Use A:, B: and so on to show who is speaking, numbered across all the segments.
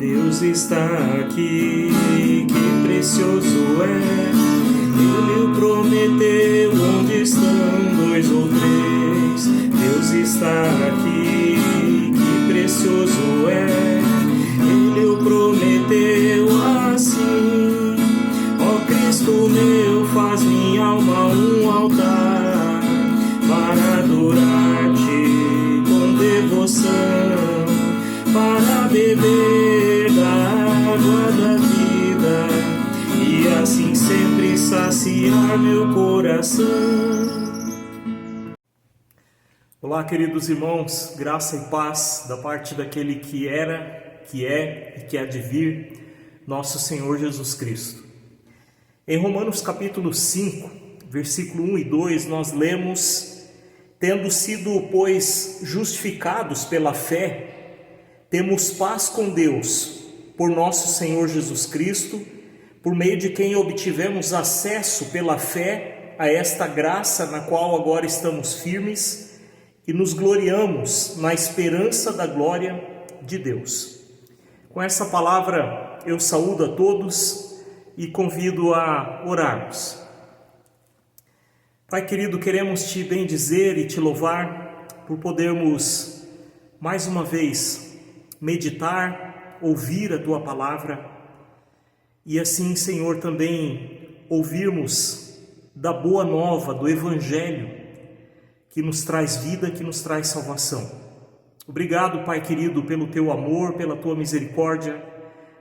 A: Deus está aqui, que precioso é. Ele o prometeu, onde estão dois ou três. Deus está aqui, que precioso é. Ele o prometeu assim. Ó Cristo meu, faz minha alma um altar para adorar-te com devoção, para beber da água da vida e assim sempre saciar meu coração. Olá, queridos irmãos, graça e paz da parte daquele que era, que é e que há de vir, nosso Senhor Jesus Cristo. Em Romanos capítulo 5, versículo 1 e 2, nós lemos: tendo sido, pois, justificados pela fé, temos paz com Deus, por nosso Senhor Jesus Cristo, por meio de quem obtivemos acesso pela fé a esta graça na qual agora estamos firmes e nos gloriamos na esperança da glória de Deus. Com essa palavra eu saúdo a todos e convido a orarmos. Pai querido, queremos te bendizer e te louvar por podermos mais uma vez meditar, ouvir a Tua Palavra e assim, Senhor, também ouvirmos da boa nova, do Evangelho que nos traz vida, que nos traz salvação. Obrigado, Pai querido, pelo Teu amor, pela Tua misericórdia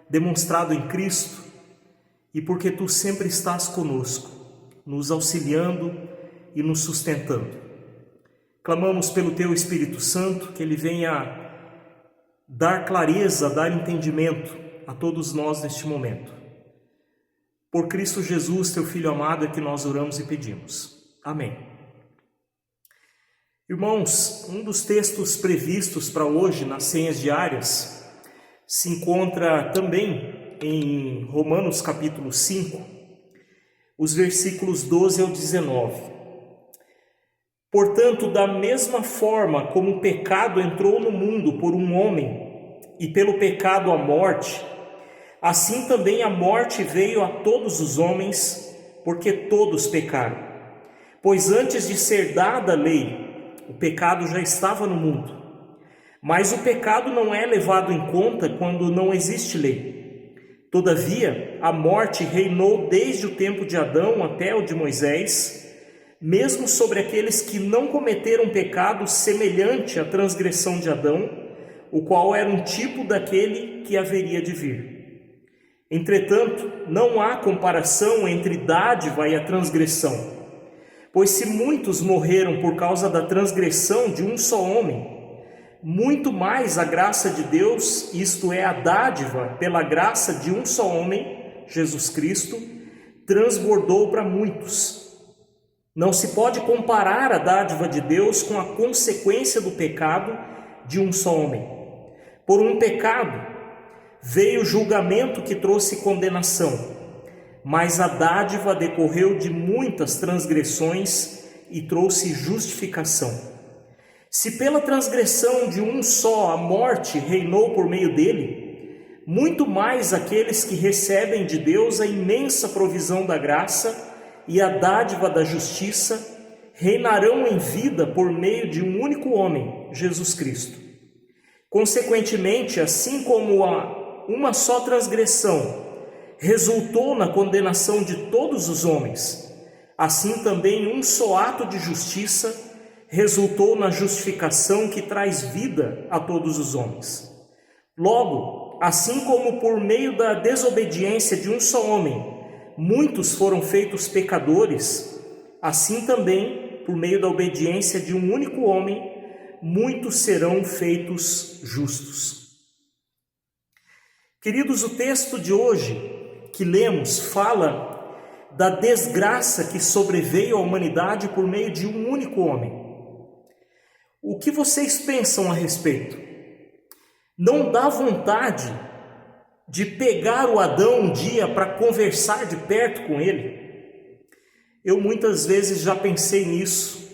A: demonstrado em Cristo e porque Tu sempre estás conosco, nos auxiliando e nos sustentando. Clamamos pelo Teu Espírito Santo, que Ele venha dar clareza, dar entendimento a todos nós neste momento. Por Cristo Jesus, Teu Filho amado, é que nós oramos e pedimos. Amém. Irmãos, um dos textos previstos para hoje nas senhas diárias se encontra também em Romanos capítulo 5, os versículos 12 ao 19. Portanto, da mesma forma como o pecado entrou no mundo por um homem, e pelo pecado a morte, assim também a morte veio a todos os homens, porque todos pecaram. Pois antes de ser dada a lei, o pecado já estava no mundo. Mas o pecado não é levado em conta quando não existe lei. Todavia, a morte reinou desde o tempo de Adão até o de Moisés, mesmo sobre aqueles que não cometeram pecado semelhante à transgressão de Adão, o qual era um tipo daquele que haveria de vir. Entretanto, não há comparação entre dádiva e a transgressão, pois se muitos morreram por causa da transgressão de um só homem, muito mais a graça de Deus, isto é, a dádiva pela graça de um só homem, Jesus Cristo, transbordou para muitos. Não se pode comparar a dádiva de Deus com a consequência do pecado de um só homem. Por um pecado veio o julgamento que trouxe condenação, mas a dádiva decorreu de muitas transgressões e trouxe justificação. Se pela transgressão de um só a morte reinou por meio dele, muito mais aqueles que recebem de Deus a imensa provisão da graça e a dádiva da justiça reinarão em vida por meio de um único homem, Jesus Cristo. Consequentemente, assim como uma só transgressão resultou na condenação de todos os homens, assim também um só ato de justiça resultou na justificação que traz vida a todos os homens. Logo, assim como por meio da desobediência de um só homem, muitos foram feitos pecadores, assim também, por meio da obediência de um único homem, muitos serão feitos justos. Queridos, o texto de hoje que lemos fala da desgraça que sobreveio à humanidade por meio de um único homem. O que vocês pensam a respeito? Não dá vontade de pegar o Adão um dia para conversar de perto com ele? Eu muitas vezes já pensei nisso,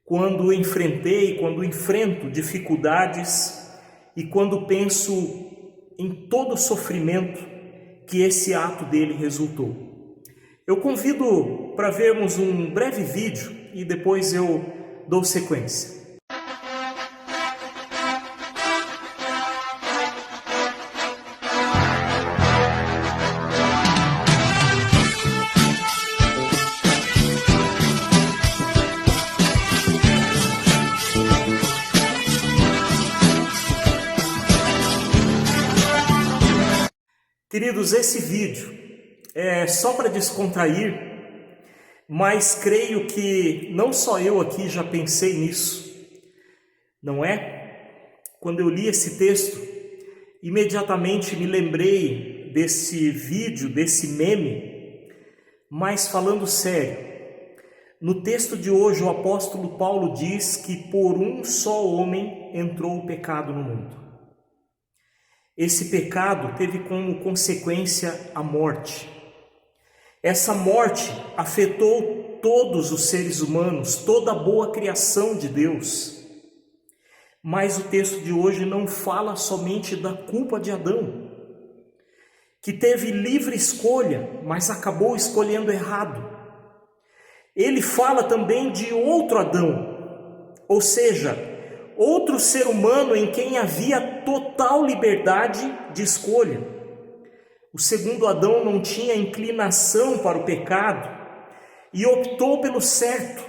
A: quando enfrento dificuldades e quando penso em todo o sofrimento que esse ato dele resultou. Eu convido para vermos um breve vídeo e depois eu dou sequência. Queridos, esse vídeo é só para descontrair, mas creio que não só eu aqui já pensei nisso, não é? Quando eu li esse texto, imediatamente me lembrei desse vídeo, desse meme, mas falando sério, no texto de hoje o apóstolo Paulo diz que por um só homem entrou o pecado no mundo. Esse pecado teve como consequência a morte. Essa morte afetou todos os seres humanos, toda a boa criação de Deus. Mas o texto de hoje não fala somente da culpa de Adão, que teve livre escolha, mas acabou escolhendo errado. Ele fala também de outro Adão, ou seja, outro ser humano em quem havia total liberdade de escolha. O segundo Adão não tinha inclinação para o pecado e optou pelo certo.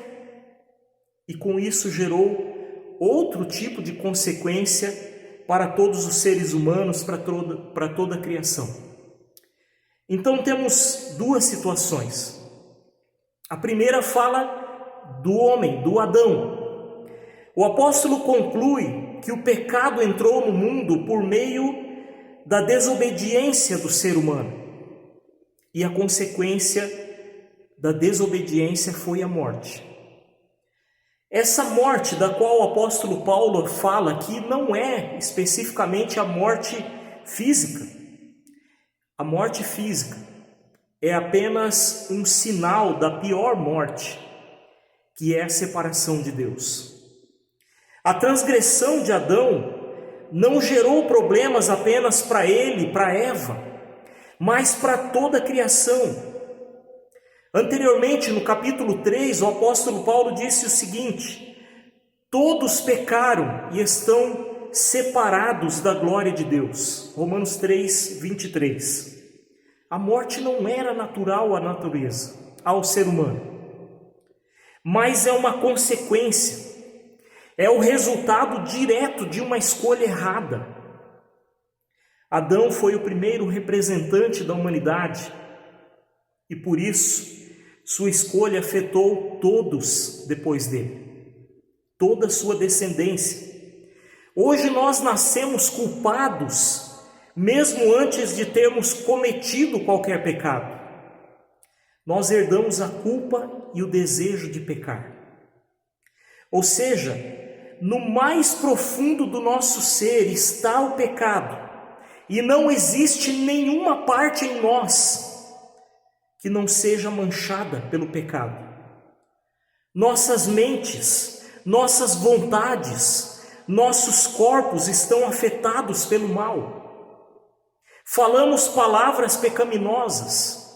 A: E com isso gerou outro tipo de consequência para todos os seres humanos, para toda a criação. Então temos duas situações. A primeira fala do homem, do Adão. O apóstolo conclui que o pecado entrou no mundo por meio da desobediência do ser humano. E a consequência da desobediência foi a morte. Essa morte da qual o apóstolo Paulo fala aqui não é especificamente a morte física. A morte física é apenas um sinal da pior morte, que é a separação de Deus. A transgressão de Adão não gerou problemas apenas para ele, para Eva, mas para toda a criação. Anteriormente, no capítulo 3, o apóstolo Paulo disse o seguinte: todos pecaram e estão separados da glória de Deus. Romanos 3, 23. A morte não era natural à natureza, ao ser humano, mas é uma consequência. É o resultado direto de uma escolha errada. Adão foi o primeiro representante da humanidade e por isso sua escolha afetou todos depois dele, toda a sua descendência. Hoje nós nascemos culpados, mesmo antes de termos cometido qualquer pecado. Nós herdamos a culpa e o desejo de pecar. Ou seja, no mais profundo do nosso ser está o pecado, e não existe nenhuma parte em nós que não seja manchada pelo pecado. Nossas mentes, nossas vontades, nossos corpos estão afetados pelo mal. Falamos palavras pecaminosas,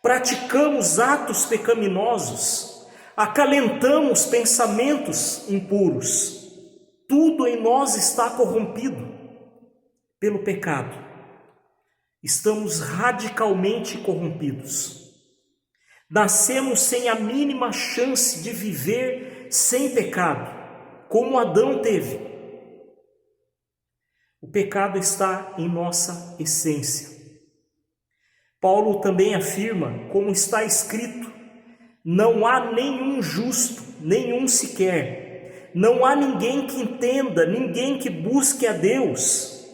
A: praticamos atos pecaminosos, acalentamos pensamentos impuros. Tudo em nós está corrompido pelo pecado. Estamos radicalmente corrompidos. Nascemos sem a mínima chance de viver sem pecado, como Adão teve. O pecado está em nossa essência. Paulo também afirma, como está escrito: não há nenhum justo, nenhum sequer. Não há ninguém que entenda, ninguém que busque a Deus.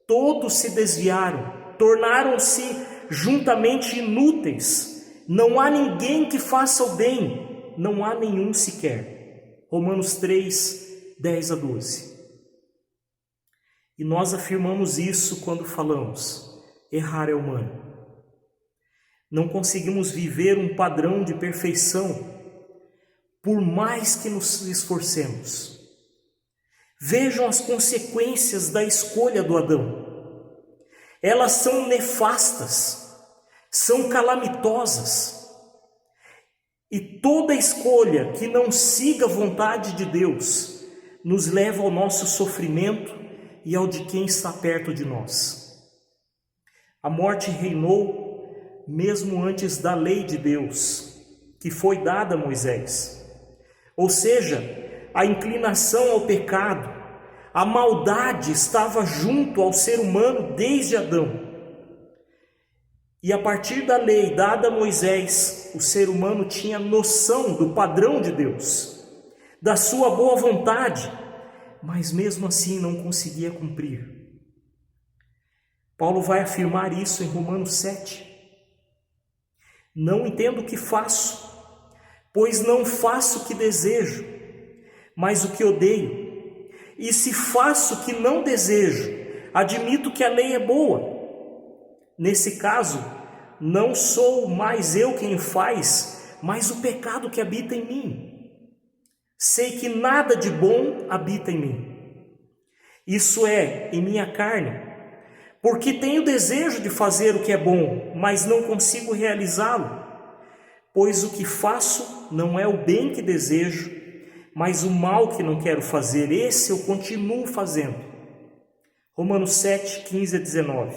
A: Todos se desviaram, tornaram-se juntamente inúteis. Não há ninguém que faça o bem, não há nenhum sequer. Romanos 3, 10 a 12. E nós afirmamos isso quando falamos: errar é humano. Não conseguimos viver um padrão de perfeição, por mais que nos esforcemos. Vejam as consequências da escolha do Adão. Elas são nefastas, são calamitosas. E toda escolha que não siga a vontade de Deus nos leva ao nosso sofrimento e ao de quem está perto de nós. A morte reinou mesmo antes da lei de Deus, que foi dada a Moisés. Ou seja, a inclinação ao pecado, a maldade estava junto ao ser humano desde Adão. E a partir da lei dada a Moisés, o ser humano tinha noção do padrão de Deus, da sua boa vontade, mas mesmo assim não conseguia cumprir. Paulo vai afirmar isso em Romanos 7. Não entendo o que faço, pois não faço o que desejo, mas o que odeio. E se faço o que não desejo, admito que a lei é boa. Nesse caso, não sou mais eu quem o faz, mas o pecado que habita em mim. Sei que nada de bom habita em mim. Isso é, em minha carne, porque tenho desejo de fazer o que é bom, mas não consigo realizá-lo. Pois o que faço não é o bem que desejo, mas o mal que não quero fazer, esse eu continuo fazendo. Romanos 7, 15 a 19.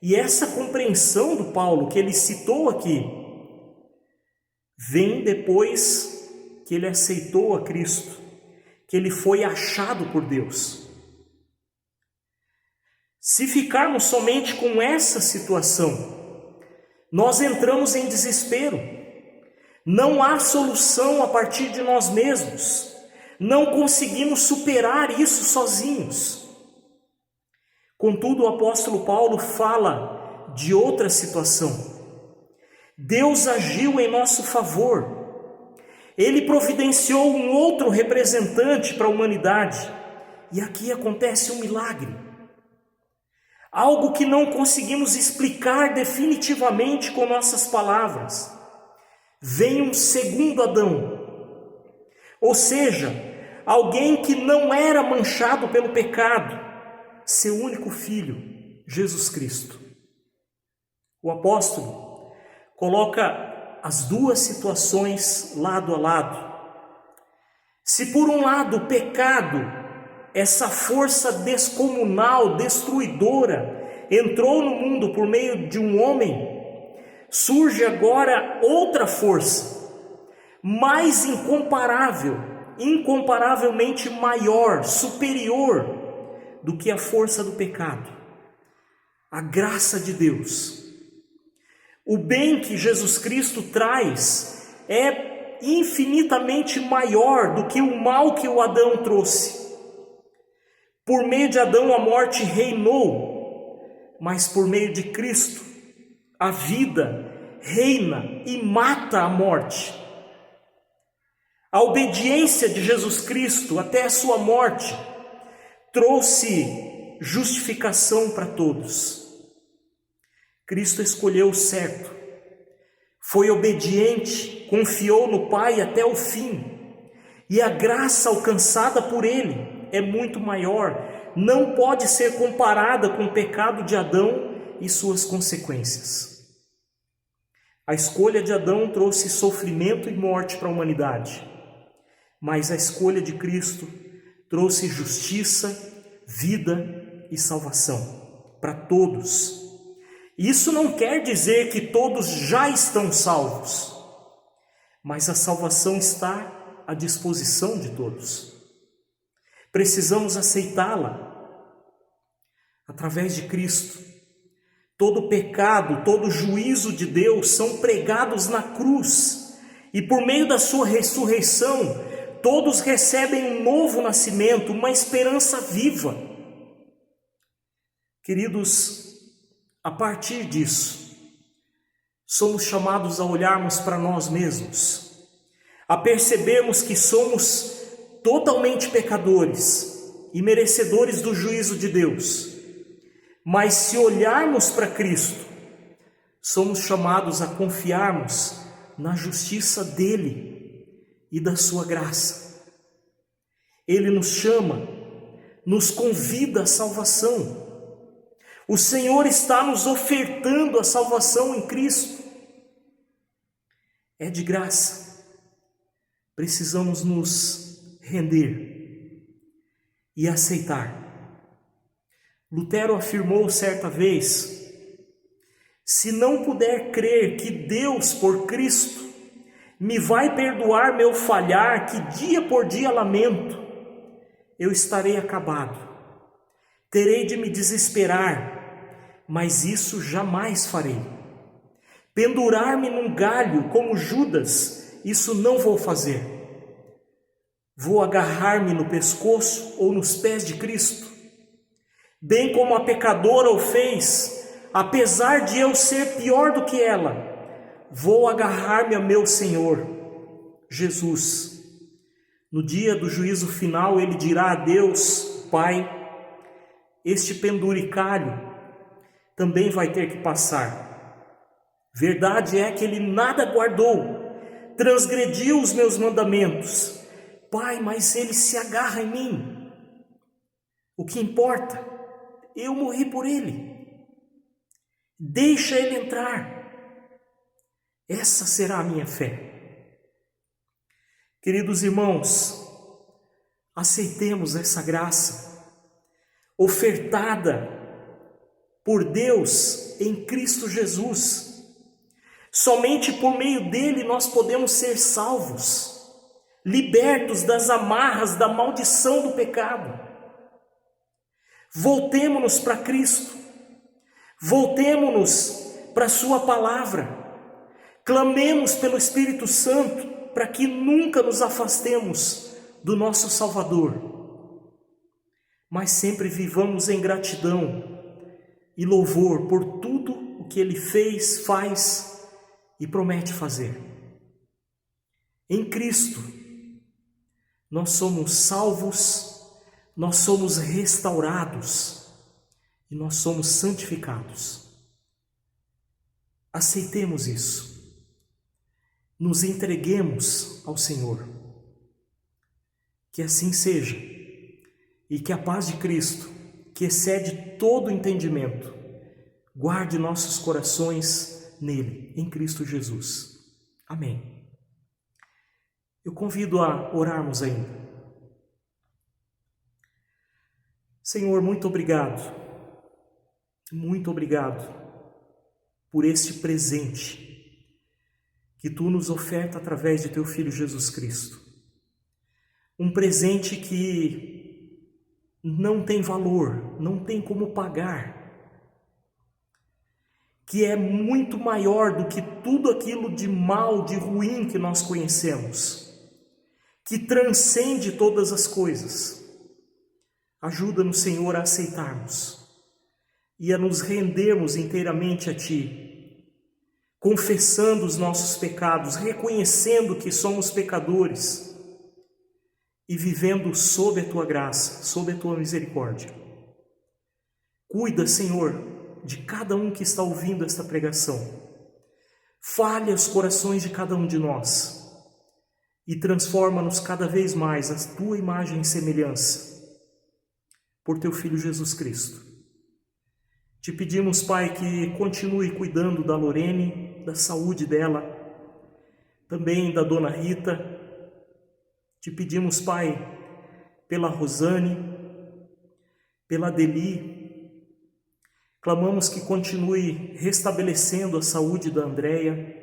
A: E essa compreensão do Paulo que ele citou aqui, vem depois que ele aceitou a Cristo, que ele foi achado por Deus. Se ficarmos somente com essa situação, nós entramos em desespero. Não há solução a partir de nós mesmos. Não conseguimos superar isso sozinhos. Contudo, o apóstolo Paulo fala de outra situação. Deus agiu em nosso favor. Ele providenciou um outro representante para a humanidade. E aqui acontece um milagre. Algo que não conseguimos explicar definitivamente com nossas palavras. Vem um segundo Adão, ou seja, alguém que não era manchado pelo pecado, seu único filho, Jesus Cristo. O apóstolo coloca as duas situações lado a lado. Se por um lado o pecado, essa força descomunal, destruidora, entrou no mundo por meio de um homem, surge agora outra força, mais incomparável, incomparavelmente maior, superior do que a força do pecado. A graça de Deus. O bem que Jesus Cristo traz é infinitamente maior do que o mal que o Adão trouxe. Por meio de Adão a morte reinou, mas por meio de Cristo a vida reina e mata a morte. A obediência de Jesus Cristo até a sua morte trouxe justificação para todos. Cristo escolheu o certo, foi obediente, confiou no Pai até o fim, e a graça alcançada por Ele é muito maior, não pode ser comparada com o pecado de Adão e suas consequências. A escolha de Adão trouxe sofrimento e morte para a humanidade, mas a escolha de Cristo trouxe justiça, vida e salvação para todos. Isso não quer dizer que todos já estão salvos, mas a salvação está à disposição de todos. Precisamos aceitá-la através de Cristo. Todo pecado, todo juízo de Deus são pregados na cruz, e por meio da sua ressurreição, todos recebem um novo nascimento, uma esperança viva. Queridos, a partir disso, somos chamados a olharmos para nós mesmos, a percebermos que somos totalmente pecadores e merecedores do juízo de Deus. Mas se olharmos para Cristo, somos chamados a confiarmos na justiça dele e da sua graça. Ele nos chama, nos convida à salvação. O Senhor está nos ofertando a salvação em Cristo. É de graça. Precisamos nos render e aceitar. Lutero afirmou certa vez: se não puder crer que Deus, por Cristo, me vai perdoar meu falhar, que dia por dia lamento, eu estarei acabado. Terei de me desesperar, mas isso jamais farei. Pendurar-me num galho como Judas, isso não vou fazer. Vou agarrar-me no pescoço ou nos pés de Cristo, bem como a pecadora o fez, apesar de eu ser pior do que ela. Vou agarrar-me a meu Senhor, Jesus. No dia do juízo final, ele dirá a Deus, Pai, este penduricalho também vai ter que passar. Verdade é que ele nada guardou, transgrediu os meus mandamentos. Pai, mas ele se agarra em mim. O que importa? Eu morri por ele. Deixa ele entrar. Essa será a minha fé. Queridos irmãos, aceitemos essa graça ofertada por Deus em Cristo Jesus. Somente por meio dele nós podemos ser salvos, libertos das amarras da maldição do pecado. Voltemo-nos para Cristo, voltemo-nos para a sua palavra, clamemos pelo Espírito Santo para que nunca nos afastemos do nosso Salvador, mas sempre vivamos em gratidão e louvor por tudo o que Ele fez, faz e promete fazer. Em Cristo, nós somos salvos, nós somos restaurados e nós somos santificados. Aceitemos isso. Nos entreguemos ao Senhor. Que assim seja. E que a paz de Cristo, que excede todo entendimento, guarde nossos corações nele, em Cristo Jesus. Amém. Eu convido a orarmos ainda. Senhor, muito obrigado por este presente que Tu nos oferta através de Teu Filho Jesus Cristo. Um presente que não tem valor, não tem como pagar, que é muito maior do que tudo aquilo de mal, de ruim que nós conhecemos, que transcende todas as coisas. Ajuda-nos, Senhor, a aceitarmos e a nos rendermos inteiramente a Ti, confessando os nossos pecados, reconhecendo que somos pecadores e vivendo sob a Tua graça, sob a Tua misericórdia. Cuida, Senhor, de cada um que está ouvindo esta pregação. Fale aos corações de cada um de nós e transforma-nos cada vez mais a Tua imagem e semelhança, por Teu Filho Jesus Cristo. Te pedimos, Pai, que continue cuidando da Lorene, da saúde dela, também da Dona Rita. Te pedimos, Pai, pela Rosane, pela Adeli. Clamamos que continue restabelecendo a saúde da Andréia.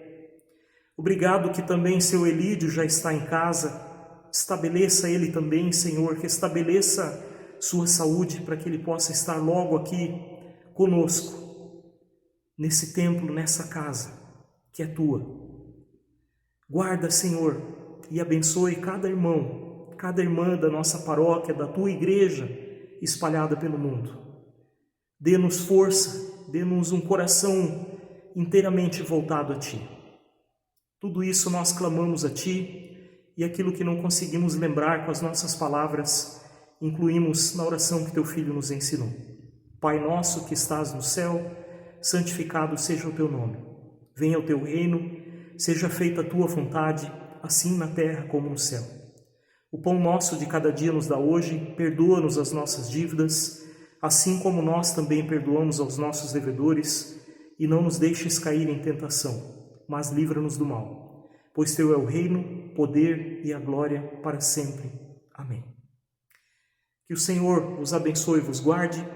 A: Obrigado que também seu Elídio já está em casa. Estabeleça ele também, Senhor, que estabeleça sua saúde para que ele possa estar logo aqui conosco, nesse templo, nessa casa que é Tua. Guarda, Senhor, e abençoe cada irmão, cada irmã da nossa paróquia, da Tua igreja espalhada pelo mundo. Dê-nos força, dê-nos um coração inteiramente voltado a Ti. Tudo isso nós clamamos a Ti e aquilo que não conseguimos lembrar com as nossas palavras, incluímos na oração que Teu Filho nos ensinou. Pai nosso que estás no céu, santificado seja o Teu nome. Venha o Teu reino, seja feita a Tua vontade, assim na terra como no céu. O pão nosso de cada dia nos dá hoje, perdoa-nos as nossas dívidas, assim como nós também perdoamos aos nossos devedores, e não nos deixes cair em tentação, mas livra-nos do mal. Pois Teu é o reino, o poder e a glória para sempre. Amém. Que o Senhor vos abençoe e vos guarde,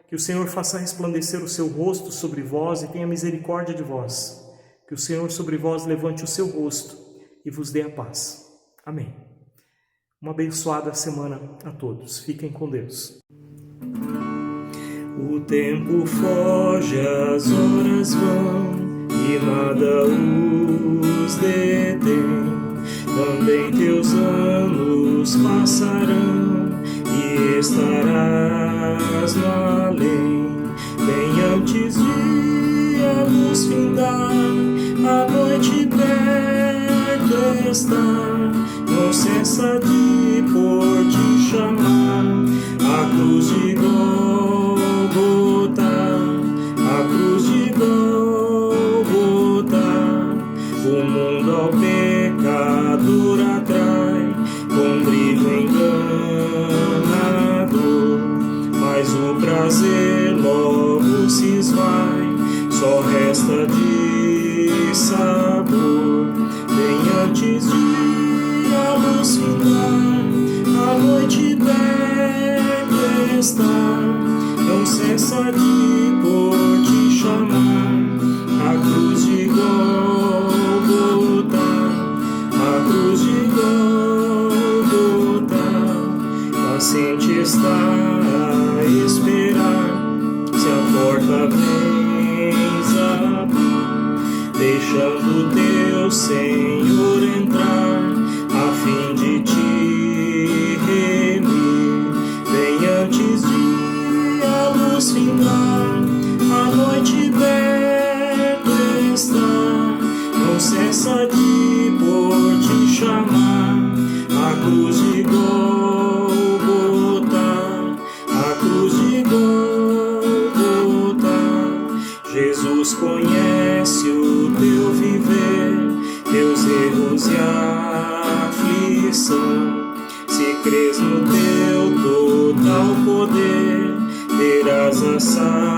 A: que o Senhor faça resplandecer o seu rosto sobre vós e tenha misericórdia de vós, que o Senhor sobre vós levante o seu rosto e vos dê a paz. Amém. Uma abençoada semana a todos. Fiquem com Deus. O tempo foge, as horas vão e nada os detém. Também teus anos passarão e estarás no além. Bem antes de a luz findar, a noite perto está. Não cessa de por te chamar, a cruz de Gólgota, a cruz de Gólgota. O mundo ao pecador atrai, com brilho enganado, mas o prazer logo se esvai, só resta de sabor. Bem antes de a luz findar, a noite perto está. Não cessa de por te chamar, a cruz de Gólgota, a cruz de Gólgota. Paciente está a esperar, se a porta vens abrir, deixando teu Senhor entrar, a fim de te remir. Bem antes de a luz findar, a noite perto está. Não cessa de por te chamar, a cruz de Gólgota, a cruz de Gólgota. Jesus conhece o teu viver, teus erros e aflição. Se crês no teu total poder, terás a salvação.